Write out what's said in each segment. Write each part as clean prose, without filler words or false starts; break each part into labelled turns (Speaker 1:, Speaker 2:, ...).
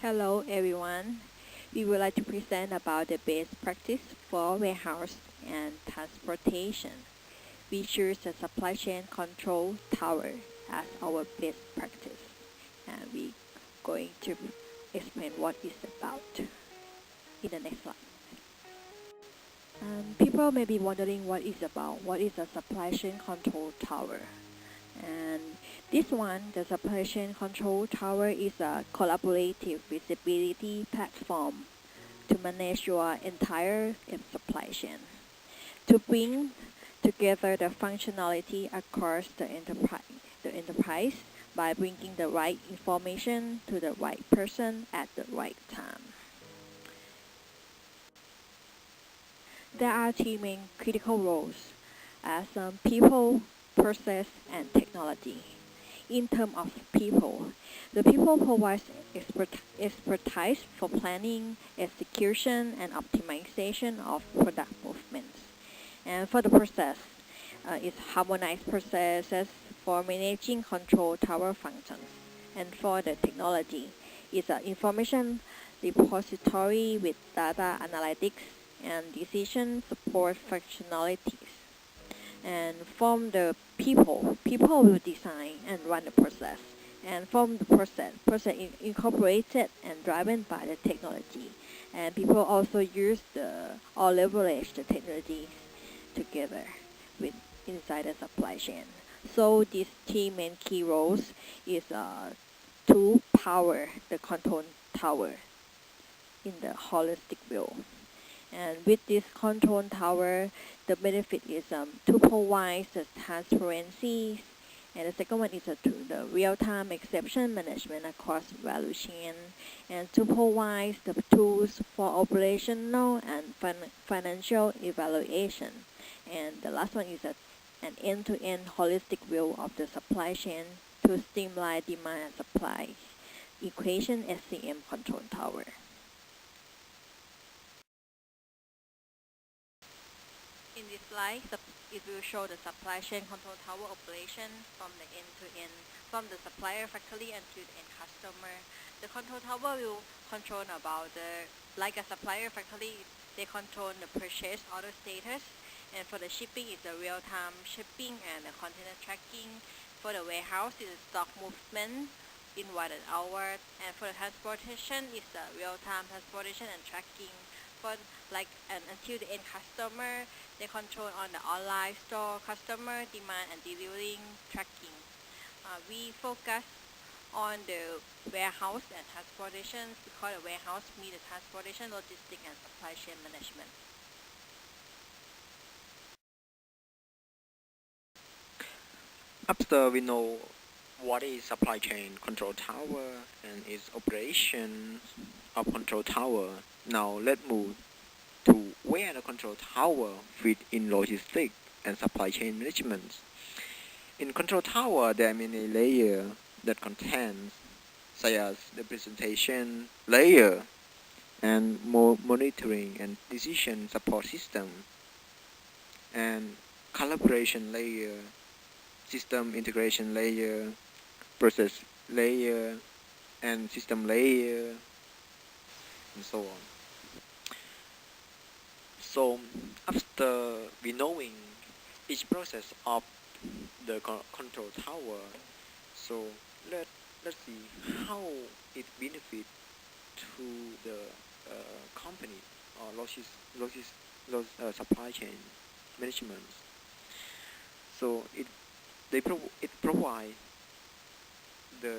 Speaker 1: Hello everyone. We would like to present about the best practice for warehouse and transportation. We choose the supply chain control tower as our best practice, and we're going to explain what it's about in the next slide. People may be wondering what it's about. What is a supply chain control tower? And this one, the supply chain control tower, is a collaborative visibility platform to manage your entire supply chain, to bring together the functionality across the enterprise by bringing the right information to the right person at the right time. There are three main critical roles as people, process, and technology. In terms of people, the people provides expertise for planning, execution, and optimization of product movements. And for the process, it's harmonized processes for managing control tower functions. And for the technology, it's an information repository with data analytics and decision support functionalities. And from the people will design and run the process. And from the process is incorporated and driven by the technology. And people also use or leverage the technologies together with inside the supply chain. So these three main key roles is to power the control tower in the holistic view. And with this control tower, the benefit is to provide the transparency, and the second one is to the real-time exception management across value chain, and to provide the tools for operational and financial evaluation. And the last one is an end-to-end holistic view of the supply chain to streamline demand and supply equation SCM control tower. In this slide, it will show the supply chain control tower operation from the end to end, from the supplier factory until the end customer. The control tower will control about like a supplier factory, they control the purchase order status, and for the shipping, it's the real-time shipping and the container tracking. For the warehouse, it's stock movement in 1 hour, and for the transportation, it's the real-time transportation and tracking. For until the end customer, they control on the online store, customer demand and delivering tracking. We focus on the warehouse and transportation because the warehouse meet the transportation, logistics, and supply chain management.
Speaker 2: After we know what is supply chain control tower and its operation of control tower, now let's move to where the control tower fit in logistics and supply chain management. In control tower, there are many layers that contains, such as the presentation layer and monitoring and decision support system, and collaboration layer, system integration layer, process layer, and system layer, and so on. So after we knowing each process of the control tower, so let's see how it benefit to the company or supply chain management. So it provide the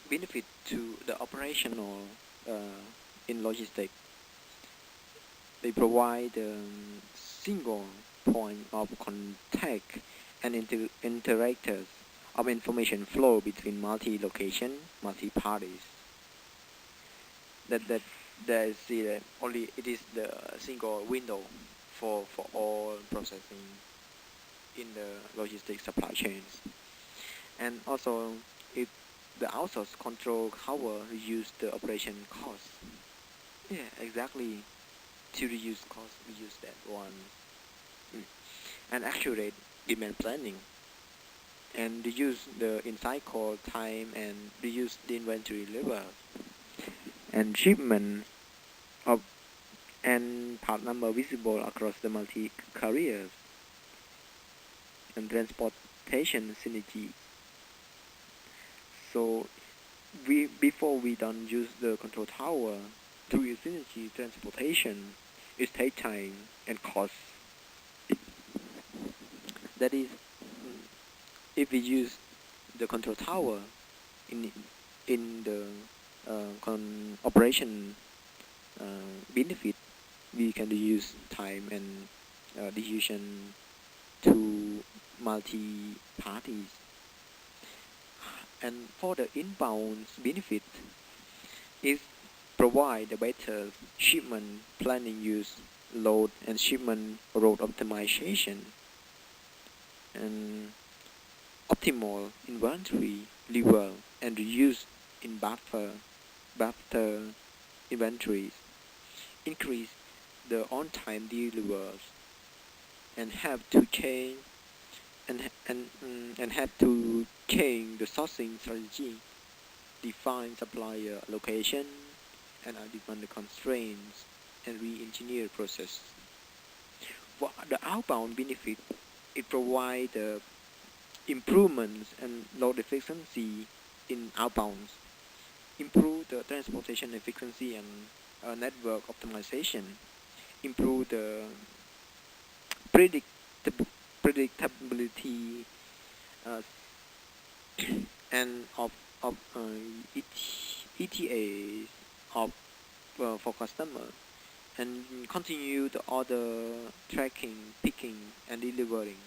Speaker 2: benefit to the operational in logistics. They provide single point of contact and interactors of information flow between multi-location, multi-parties. That see that only it is the single window for all processing in the logistics supply chains. And also if the outsource control tower reduce the operation cost. Yeah, exactly. To reduce cost, we use that one. And accurate demand planning. and reduce the in-cycle time and reduce the inventory level and shipment of and part number visible across the multi-carriers and transportation synergy. So before we don't use the control tower to use synergy transportation, it takes time and cost. That is, if we use the control tower in the operation benefit, we can reduce time and decision to multi parties. And for the inbound benefit, it provide a better shipment planning, use load and shipment road optimization, and optimal inventory level and reuse in buffer inventories, increase the on-time delivers, and have to change and have to change the sourcing strategy, define supplier allocation, and define the constraints and re-engineer process. For the outbound benefit, it provides the improvements and load efficiency in outbounds, improve the transportation efficiency and network optimization, improve the predictability uh, and of ETAs of for customer, and continue the order tracking, picking, and delivering.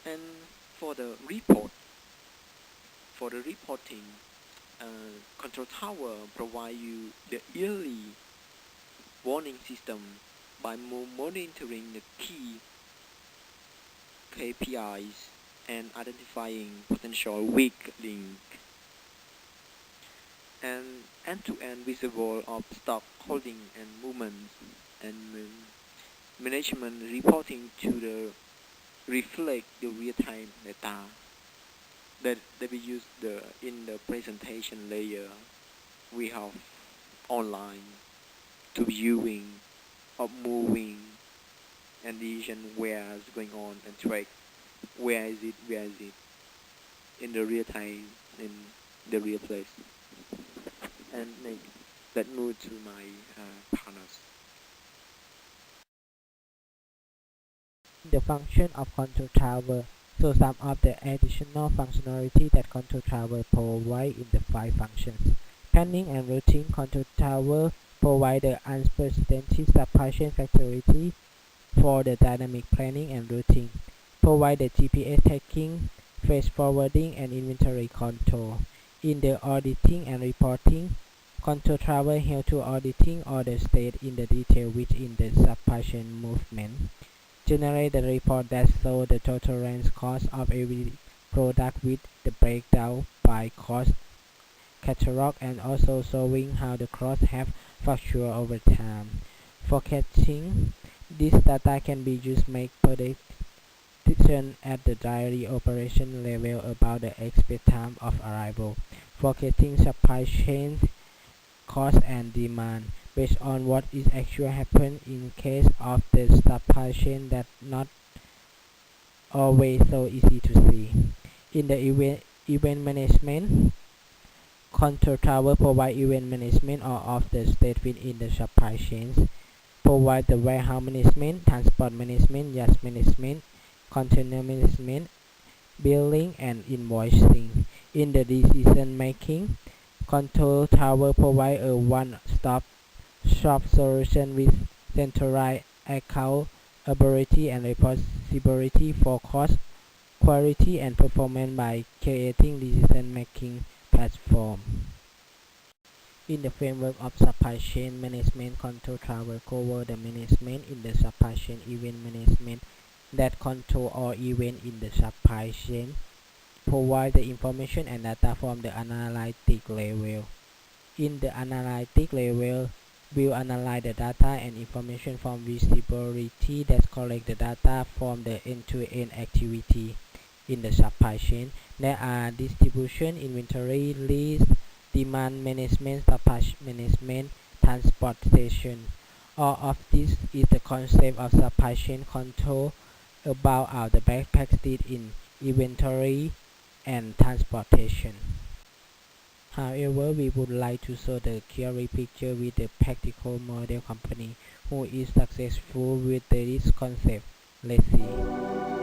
Speaker 2: And for the reporting, control tower provide you the yearly warning system by monitoring the key KPIs and identifying potential weak link, and end-to-end visible of stock holding and movements, and management reporting to the reflect the real-time data that we use in the presentation layer we have online to viewing of moving and decision where is going on and track where is it in the real time in the real place. And let's move to my partners.
Speaker 3: The function of control tower. So some of the additional functionality that control tower provide in the 5 functions. Planning and routing. Control tower provide the unprecedented supply chain flexibility for the dynamic planning and routing. Provide the GPS tracking, freight forwarding, and inventory control. In the auditing and reporting, control tower help to auditing all the state in the detail within the supply chain movement. Generate the report that show the total range cost of every product with the breakdown by cost catalog, and also showing how the costs have fluctuated over time. Forecasting. This data can be used to make prediction at the daily operation level about the expected time of arrival. Forecasting supply chain cost and demand based on what is actually happened in case of the supply chain that not always so easy to see. In the event management, control tower provide event management or of the state within the supply chains, provide the warehouse management, transport management, yard management, container management, billing, and invoicing. In the decision making, control tower provide a one-stop shop solution with centralized accountability and responsibility for cost, quality, and performance by creating decision-making platform. In the framework of supply chain management, control tower cover the management in the supply chain event management that control all events in the supply chain, provide the information and data from the analytic level. In the analytic level, will analyze the data and information from visibility that collect the data from the end-to-end activity. in the supply chain. There are distribution, inventory, lease, demand management, supply management, transportation. All of this is the concept of supply chain control about our the backpack state in inventory and transportation. However, we would like to show the clear picture with the practical model company who is successful with this concept. Let's see.